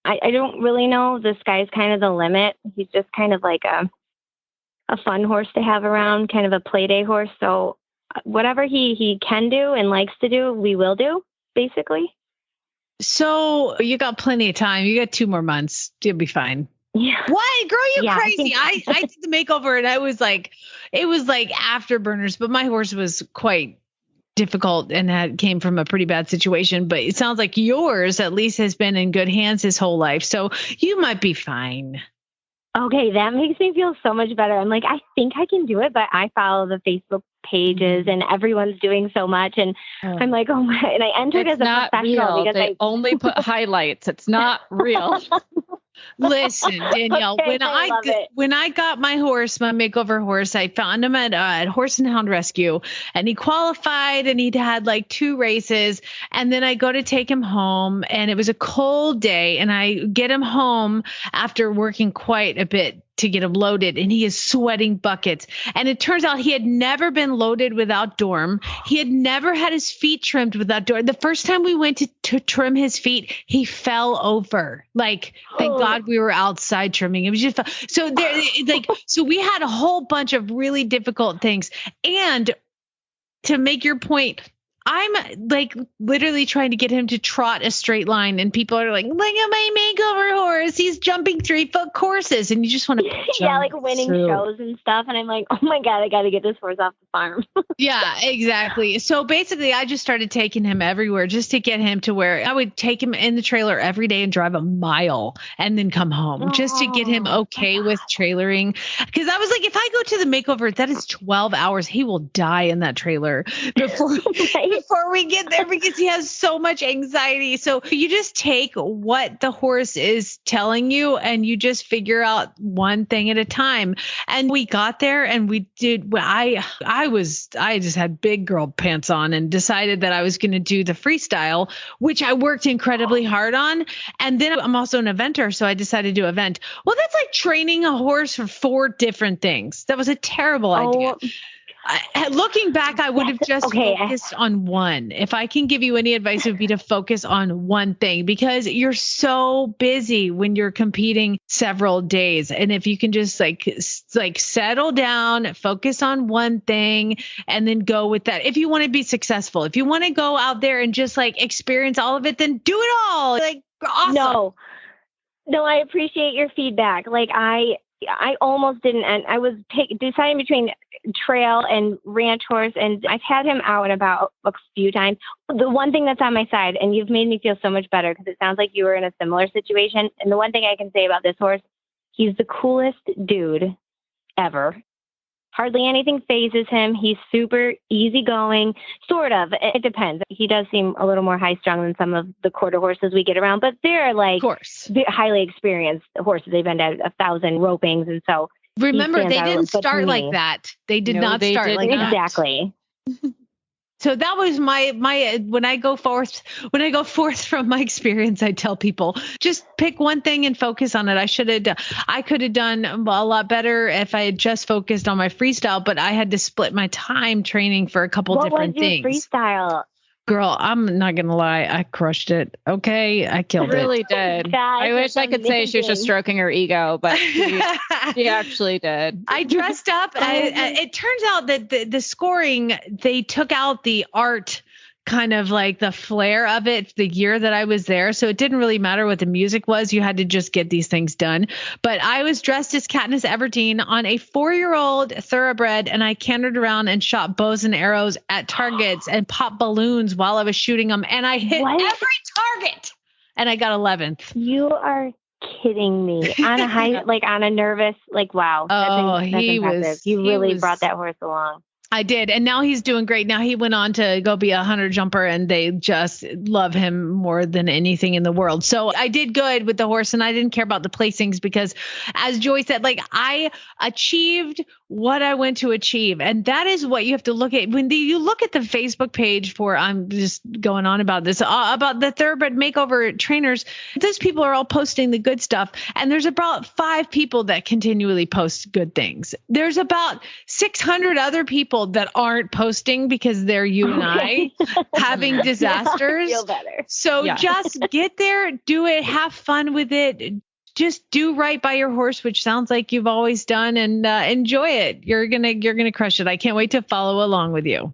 I don't really know. The sky's kind of the limit. He's just kind of like a fun horse to have around, kind of a play day horse. So whatever he can do and likes to do, we will do, basically. So you got plenty of time. You got 2 more months. You'll be fine. Yeah. What? Girl, you're crazy. I did the makeover and it was like afterburners, but my horse was quite difficult and came from a pretty bad situation. But it sounds like yours at least has been in good hands his whole life. So you might be fine. Okay, that makes me feel so much better. I'm like, I think I can do it, but I follow the Facebook pages and everyone's doing so much. And I'm like, oh my, and I entered as a professional real. because they only put highlights. It's not real. Listen, Danielle, Okay, when I got my horse, my makeover horse, I found him at Horse and Hound Rescue, and he qualified and he'd had like 2 races. And then I go to take him home and it was a cold day, and I get him home after working quite a bit to get him loaded, and he is sweating buckets. And it turns out he had never been loaded without dorm. He had never had his feet trimmed without dorm. The first time we went to trim his feet, he fell over. Like, thank God we were outside trimming. It was just so there, so we had a whole bunch of really difficult things. And to make your point, I'm like literally trying to get him to trot a straight line, and people are like, look at my makeover horse. He's jumping 3-foot courses, and you just want to like winning shows and stuff. And I'm like, oh my God, I got to get this horse off the farm. Yeah, exactly. So basically I just started taking him everywhere just to get him to where I would take him in the trailer every day and drive a mile and then come home just to get him okay with trailering. Because I was like, if I go to the makeover, that is 12 hours. He will die in that trailer before we get there, because he has so much anxiety. So you just take what the horse is telling you and you just figure out one thing at a time. And we got there and we did. I just had big girl pants on and decided that I was going to do the freestyle, which I worked incredibly hard on. And then I'm also an eventer, so I decided to do event. Well, that's like training a horse for 4 different things. That was a terrible idea. Looking back, I would have just focused on one. If I can give you any advice, it would be to focus on one thing, because you're so busy when you're competing several days. And if you can just like settle down, focus on one thing, and then go with that. If you want to be successful, if you want to go out there and just like experience all of it, then do it all. Like, awesome. No, I appreciate your feedback. Like I almost didn't, and I was deciding between trail and ranch horse, and I've had him out and about a few times. The one thing that's on my side, and you've made me feel so much better because it sounds like you were in a similar situation. And the one thing I can say about this horse, he's the coolest dude ever. Hardly anything phases him. He's super easygoing, sort of. It depends. He does seem a little more high-strung than some of the quarter horses we get around, but they're like highly experienced horses. They've been to 1,000 ropings, and so remember, they didn't start like that. They did not start like that. Exactly. So that was my when I go forth from my experience, I tell people just pick one thing and focus on it. I could have done a lot better if I had just focused on my freestyle, but I had to split my time training for a couple different things. What was your freestyle? Girl, I'm not going to lie. I crushed it. Okay. I killed it. Really did. I wish I could say she was just stroking her ego, but she actually did. I dressed up. It turns out that the scoring, they took out the art, kind of like the flair of it the year that I was there. So it didn't really matter what the music was. You had to just get these things done. But I was dressed as Katniss Everdeen on a 4-year-old thoroughbred, and I cantered around and shot bows and arrows at targets and popped balloons while I was shooting them. And I hit every target and I got 11th. You are kidding me. On a high, like on a nervous, like, wow. That's impressive. You really brought that horse along. I did. And now he's doing great. Now he went on to go be a hunter jumper, and they just love him more than anything in the world. So I did good with the horse, and I didn't care about the placings because, as Joy said, like, I achieved what I went to achieve. And that is what you have to look at when you look at the Facebook page for, I'm just going on about this, about the thoroughbred makeover trainers. Those people are all posting the good stuff. And there's about 5 people that continually post good things. There's about 600 other people that aren't posting because they're you and I having disasters. Feel better. So just get there, do it, have fun with it. Just do right by your horse, which sounds like you've always done, and enjoy it. You're gonna crush it. I can't wait to follow along with you.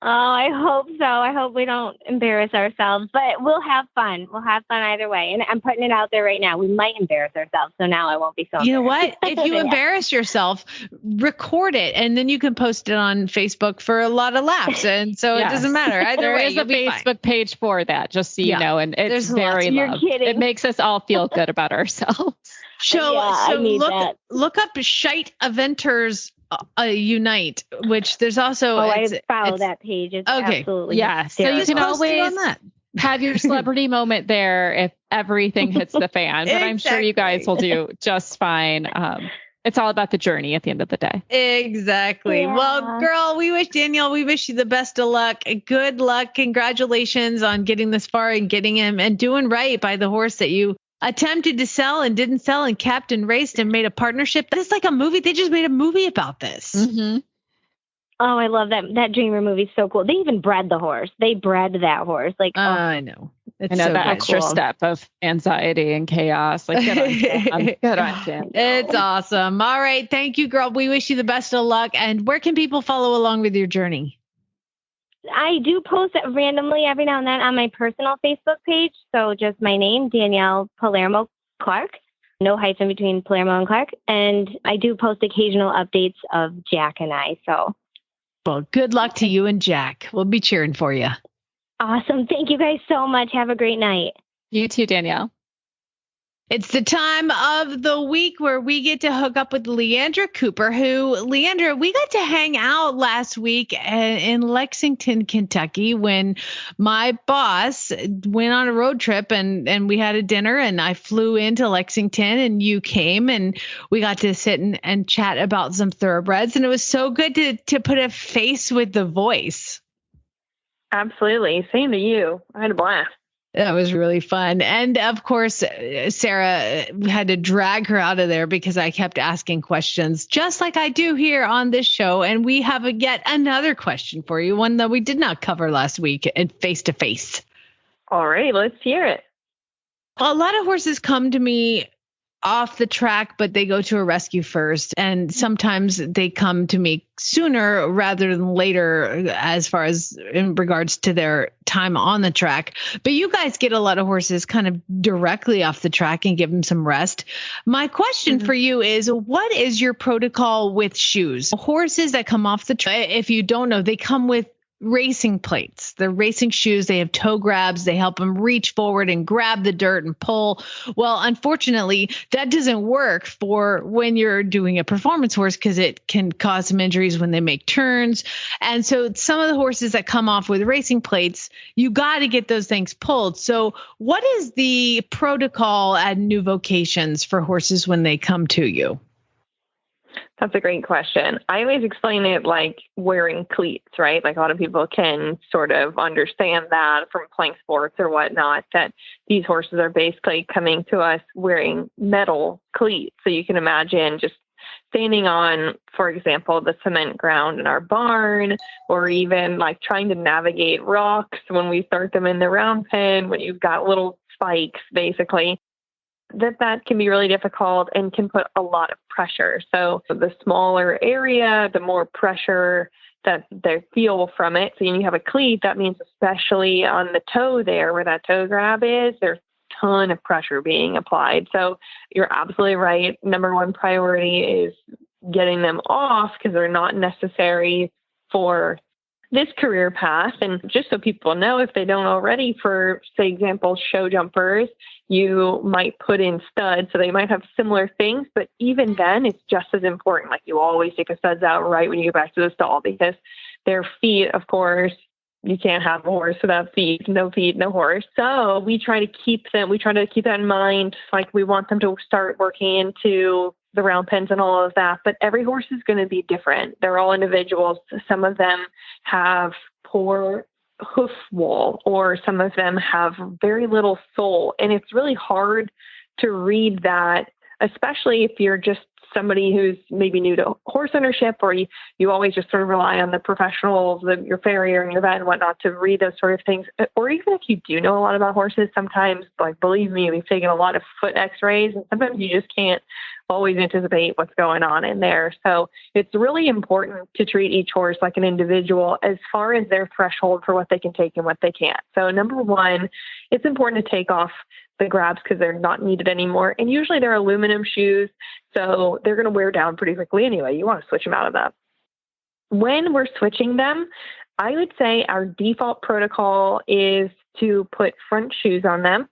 Oh, I hope so. I hope we don't embarrass ourselves, but we'll have fun. We'll have fun either way. And I'm putting it out there right now. We might embarrass ourselves. So now I won't be so You know what? If you embarrass yourself, record it, and then you can post it on Facebook for a lot of laughs. And so it doesn't matter. Either way, is a Facebook page for that, just so you know. And it's very loved. You're kidding. It makes us all feel good about ourselves. So look up Shite Eventers Unite, which there's also. I follow that page. It's absolutely So you can always have your celebrity moment there if everything hits the fan. But I'm sure you guys will do just fine. It's all about the journey at the end of the day. Exactly. Yeah. Well, girl, we wish you the best of luck. Good luck. Congratulations on getting this far and getting him and doing right by the horse that you attempted to sell and didn't sell and kept and raced and made a partnership. It's like a movie. They just made a movie about this. Mm-hmm. Oh, I love that. That Dreamer movie is so cool. They even bred the horse. They bred that horse. Like, I know. It's that extra step of anxiety and chaos. Like, good on Jen. It's awesome. All right. Thank you, girl. We wish you the best of luck. And where can people follow along with your journey? I do post it randomly every now and then on my personal Facebook page. So just my name, Danielle Palermo-Clark. No hyphen between Palermo and Clark. And I do post occasional updates of Jack and I. So, well, good luck to you and Jack. We'll be cheering for you. Awesome. Thank you guys so much. Have a great night. You too, Danielle. It's the time of the week where we get to hook up with Leandra Cooper, Leandra, we got to hang out last week in Lexington, Kentucky, when my boss went on a road trip and we had a dinner, and I flew into Lexington and you came, and we got to sit and chat about some thoroughbreds. And it was so good to put a face with the voice. Absolutely. Same to you. I had a blast. That was really fun. And of course, Sarah had to drag her out of there because I kept asking questions, just like I do here on this show. And we have yet another question for you, one that we did not cover last week in Face to Face. All right, let's hear it. A lot of horses come to me off the track, but they go to a rescue first. And sometimes they come to me sooner rather than later, as far as in regards to their time on the track. But you guys get a lot of horses kind of directly off the track and give them some rest. My question for you is, what is your protocol with shoes? Horses that come off the track, if you don't know, they come with racing plates. They're racing shoes. They have toe grabs. They help them reach forward and grab the dirt and pull. Well, unfortunately, that doesn't work for when you're doing a performance horse because it can cause some injuries when they make turns. And so some of the horses that come off with racing plates, you got to get those things pulled. So what is the protocol at New Vocations for horses when they come to you? That's a great question. I always explain it like wearing cleats, right? Like a lot of people can sort of understand that from playing sports or whatnot, that these horses are basically coming to us wearing metal cleats. So you can imagine just standing on, for example, the cement ground in our barn, or even like trying to navigate rocks when we start them in the round pen, when you've got little spikes, basically. That can be really difficult and can put a lot of pressure. So the smaller area, the more pressure that they feel from it. So when you have a cleat, that means especially on the toe there where that toe grab is, there's a ton of pressure being applied. So you're absolutely right. Number one priority is getting them off because they're not necessary for this career path. And just so people know, if they don't already, for, say, example, show jumpers, you might put in studs. So they might have similar things, but even then it's just as important. Like you always take the studs out right when you get back to the stall, because their feet, of course, you can't have a horse without feet, no horse. So we try to keep that in mind. Like we want them to start working into the round pens and all of that, but every horse is going to be different. They're all individuals. Some of them have poor hoof wall, or some of them have very little sole. And it's really hard to read that, especially if you're just somebody who's maybe new to horse ownership, or you always just sort of rely on the professionals, your farrier and your vet and whatnot to read those sort of things. Or even if you do know a lot about horses, sometimes, like, believe me, we've taken a lot of foot x-rays, and sometimes you just can't always anticipate what's going on in there. So it's really important to treat each horse like an individual as far as their threshold for what they can take and what they can't. So number one, it's important to take off the grabs because they're not needed anymore. And usually they're aluminum shoes, so they're going to wear down pretty quickly anyway. You want to switch them out of that. When we're switching them, I would say our default protocol is to put front shoes on them.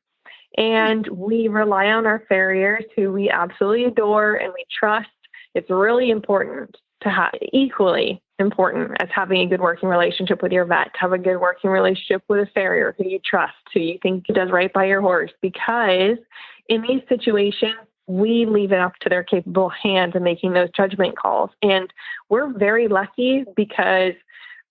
And we rely on our farriers, who we absolutely adore and we trust. It's really important to have, equally important as having a good working relationship with your vet, to have a good working relationship with a farrier who you trust, who you think does right by your horse. Because in these situations, we leave it up to their capable hands in making those judgment calls. And we're very lucky because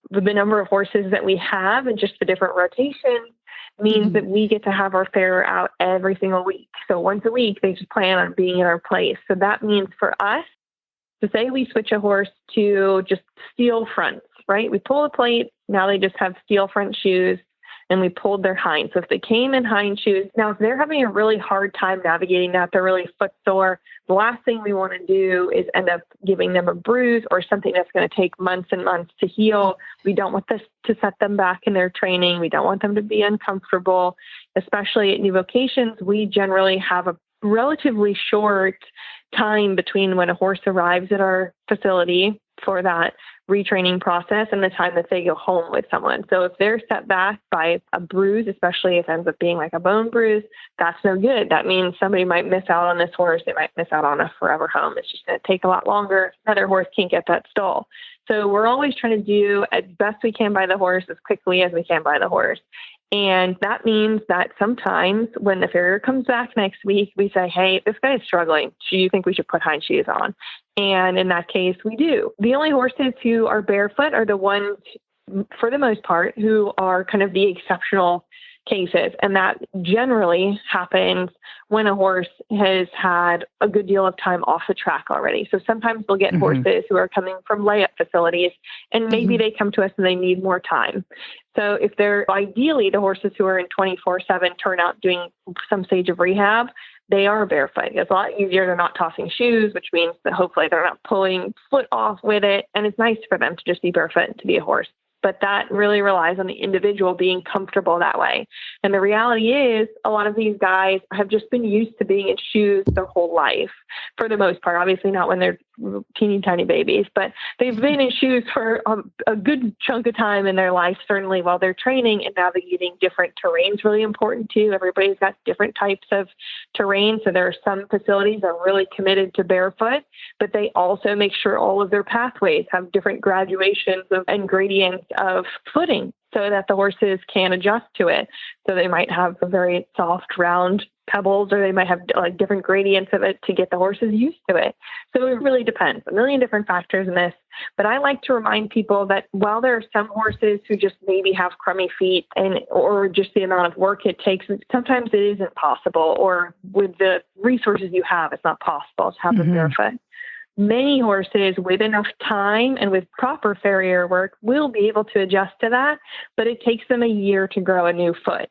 the number of horses that we have and just the different rotations means that we get to have our farrier out every single week. So once a week, they just plan on being in our place. So that means for us, to say we switch a horse to just steel fronts, right? We pull the plate, now they just have steel front shoes, and we pulled their hind. So if they came in hind shoes, now if they're having a really hard time navigating that, they're really footsore, the last thing we want to do is end up giving them a bruise or something that's going to take months and months to heal. We don't want this to set them back in their training. We don't want them to be uncomfortable, especially at new vocations. We generally have a relatively short time between when a horse arrives at our facility for that retraining process and the time that they go home with someone. So if they're set back by a bruise, especially if it ends up being like a bone bruise, that's no good. That means somebody might miss out on this horse. They might miss out on a forever home. It's just going to take a lot longer. Another horse can't get that stall. So we're always trying to do as best we can by the horse, as quickly as we can by the horse. And that means that sometimes when the farrier comes back next week, we say, hey, this guy is struggling. Do you think we should put hind shoes on? And in that case, we do. The only horses who are barefoot are the ones, for the most part, who are kind of the exceptional cases. And that generally happens when a horse has had a good deal of time off the track already. So sometimes we'll get horses who are coming from layup facilities, and maybe they come to us and they need more time. So if they're ideally the horses who are in 24/7 turnout doing some stage of rehab, they are barefoot. It's a lot easier. They're not tossing shoes, which means that hopefully they're not pulling foot off with it. And it's nice for them to just be barefoot and to be a horse. But that really relies on the individual being comfortable that way. And the reality is a lot of these guys have just been used to being in shoes their whole life, for the most part. Obviously not when they're teeny tiny babies, but they've been in shoes for a good chunk of time in their life, certainly while they're training. And navigating different terrain is really important too. Everybody's got different types of terrain. So there are some facilities that are really committed to barefoot, but they also make sure all of their pathways have different graduations and gradients of footing. so that the horses can adjust to it. So they might have a very soft, round pebbles, or they might have like different gradients of it to get the horses used to it. So it really depends. A million different factors in this. But I like to remind people that while there are some horses who just maybe have crummy feet or just the amount of work it takes, sometimes it isn't possible, or with the resources you have, it's not possible to have them barefoot. Many horses with enough time and with proper farrier work will be able to adjust to that, but it takes them a year to grow a new foot.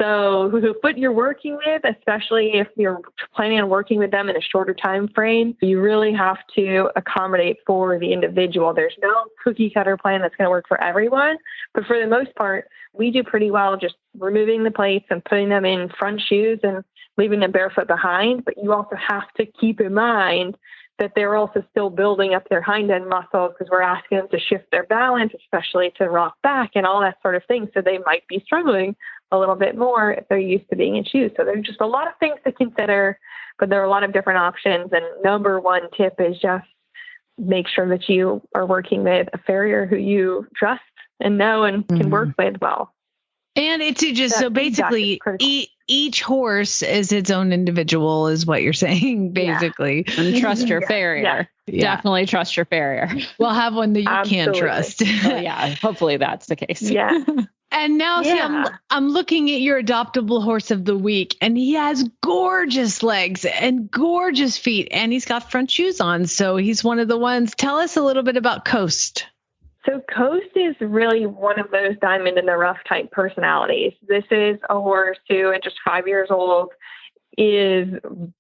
So the foot you're working with, especially if you're planning on working with them in a shorter time frame, you really have to accommodate for the individual. There's no cookie cutter plan that's going to work for everyone, but for the most part, we do pretty well just removing the plates and putting them in front shoes and leaving them barefoot behind. But you also have to keep in mind that they're also still building up their hind end muscles, because we're asking them to shift their balance, especially to rock back and all that sort of thing. So they might be struggling a little bit more if they're used to being in shoes. So there's just a lot of things to consider, but there are a lot of different options. And number one tip is just make sure that you are working with a farrier who you trust and know and can work with well. And it's just, so basically each horse is its own individual is what you're saying, basically. Yeah. And trust your farrier. Yeah. Definitely trust your farrier. We'll have one that you can't trust. Hopefully that's the case. Yeah. And now see, I'm looking at your adoptable horse of the week, and he has gorgeous legs and gorgeous feet, and he's got front shoes on. So he's one of the ones. Tell us a little bit about Coast. So Coast is really one of those diamond in the rough type personalities. This is a horse who, at just 5 years old, is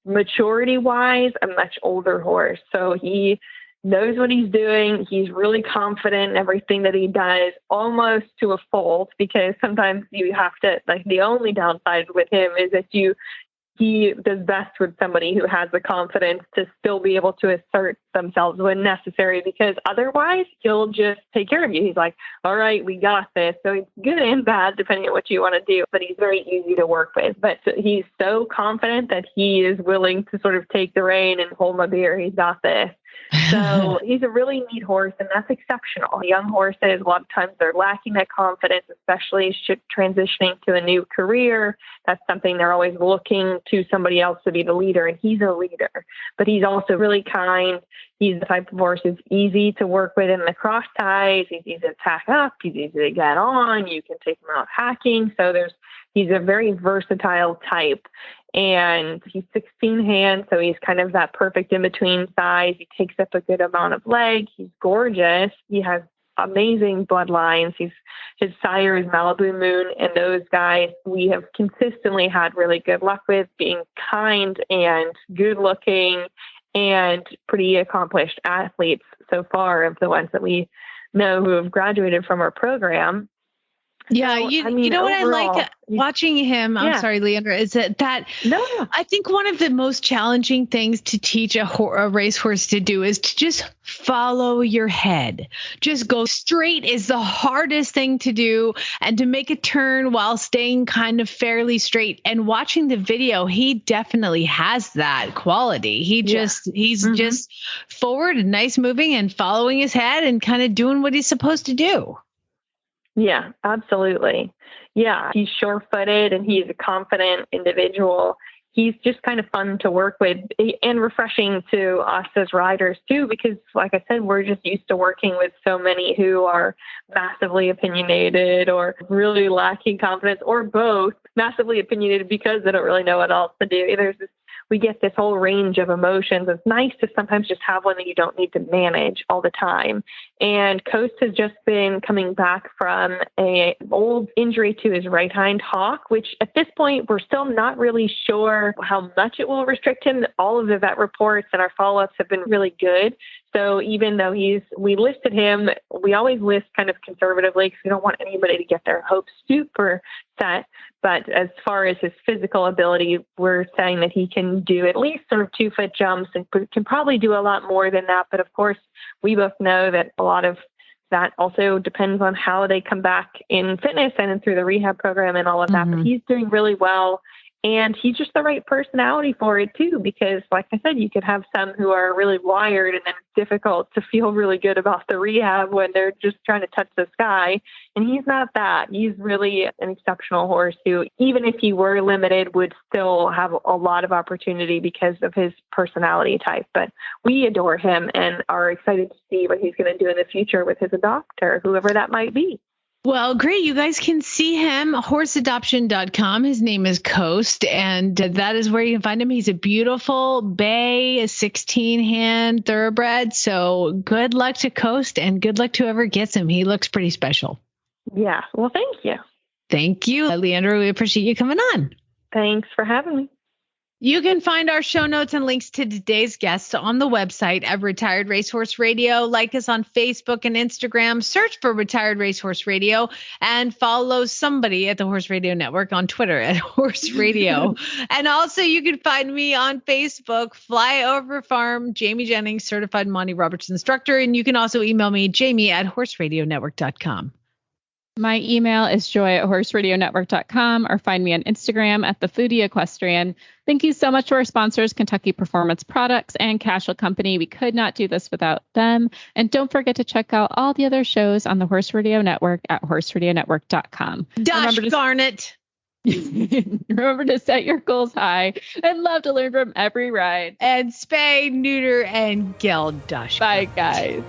maturity-wise a much older horse. So he knows what he's doing. He's really confident in everything that he does, almost to a fault, because sometimes you have to, like, the only downside with him is that he does best with somebody who has the confidence to still be able to assert themselves when necessary, because otherwise he'll just take care of you. He's like, all right, we got this. So it's good and bad depending on what you want to do, but he's very easy to work with. But he's so confident that he is willing to sort of take the rein and hold my beer. He's got this. So he's a really neat horse, and that's exceptional. Young horses, a lot of times they're lacking that confidence, especially transitioning to a new career. That's something they're always looking to somebody else to be the leader, and he's a leader. But he's also really kind. He's the type of horse who's easy to work with in the cross ties. He's easy to tack up. He's easy to get on. You can take him out hacking. So he's a very versatile type. And he's 16 hands, so he's kind of that perfect in-between size. He takes up a good amount of leg. He's gorgeous. He has amazing bloodlines. His sire is Malibu Moon, and those guys we have consistently had really good luck with, being kind and good-looking and pretty accomplished athletes so far, of the ones that we know who have graduated from our program. Yeah, so, you know what overall, I like watching him. I'm sorry, Leandra, is that I think one of the most challenging things to teach a racehorse to do is to just follow your head. Just go straight is the hardest thing to do, and to make a turn while staying kind of fairly straight. And watching the video, he definitely has that quality. He's just forward and nice moving and following his head and kind of doing what he's supposed to do. Yeah, absolutely. Yeah, he's sure-footed and he's a confident individual. He's just kind of fun to work with and refreshing to us as riders too, because like I said, we're just used to working with so many who are massively opinionated or really lacking confidence, or both, massively opinionated because they don't really know what else to do. We get this whole range of emotions. It's nice to sometimes just have one that you don't need to manage all the time. And Coast has just been coming back from an old injury to his right hind hock, which at this point, we're still not really sure how much it will restrict him. All of the vet reports and our follow-ups have been really good. So even though we listed him, we always list kind of conservatively because we don't want anybody to get their hopes super set. But as far as his physical ability, we're saying that he can do at least sort of 2-foot jumps and can probably do a lot more than that. But of course, we both know that a lot of that also depends on how they come back in fitness and through the rehab program and all of that. But he's doing really well. And he's just the right personality for it too, because like I said, you could have some who are really wired and then it's difficult to feel really good about the rehab when they're just trying to touch the sky. And he's not that. He's really an exceptional horse who, even if he were limited, would still have a lot of opportunity because of his personality type. But we adore him and are excited to see what he's going to do in the future with his adopter, whoever that might be. Well, great. You guys can see him, horseadoption.com. His name is Coast, and that is where you can find him. He's a beautiful bay, a 16-hand thoroughbred. So good luck to Coast and good luck to whoever gets him. He looks pretty special. Yeah. Well, thank you. Thank you, Leandra. We appreciate you coming on. Thanks for having me. You can find our show notes and links to today's guests on the website at Retired Racehorse Radio. Like us on Facebook and Instagram. Search for Retired Racehorse Radio and follow somebody at the Horse Radio Network on Twitter at Horse Radio. And also you can find me on Facebook, Flyover Farm, Jamie Jennings, Certified Monty Roberts Instructor. And you can also email me, jamie@horseradionetwork.com. My email is joy@horseradionetwork.com, or find me on Instagram at the Foodie Equestrian. Thank you so much to our sponsors, Kentucky Performance Products and Cashel Company. We could not do this without them. And don't forget to check out all the other shows on the Horse Radio Network at horseradionetwork.com. Darn it. Remember to set your goals high and love to learn from every ride. And spay, neuter, and geld. Bye, guys.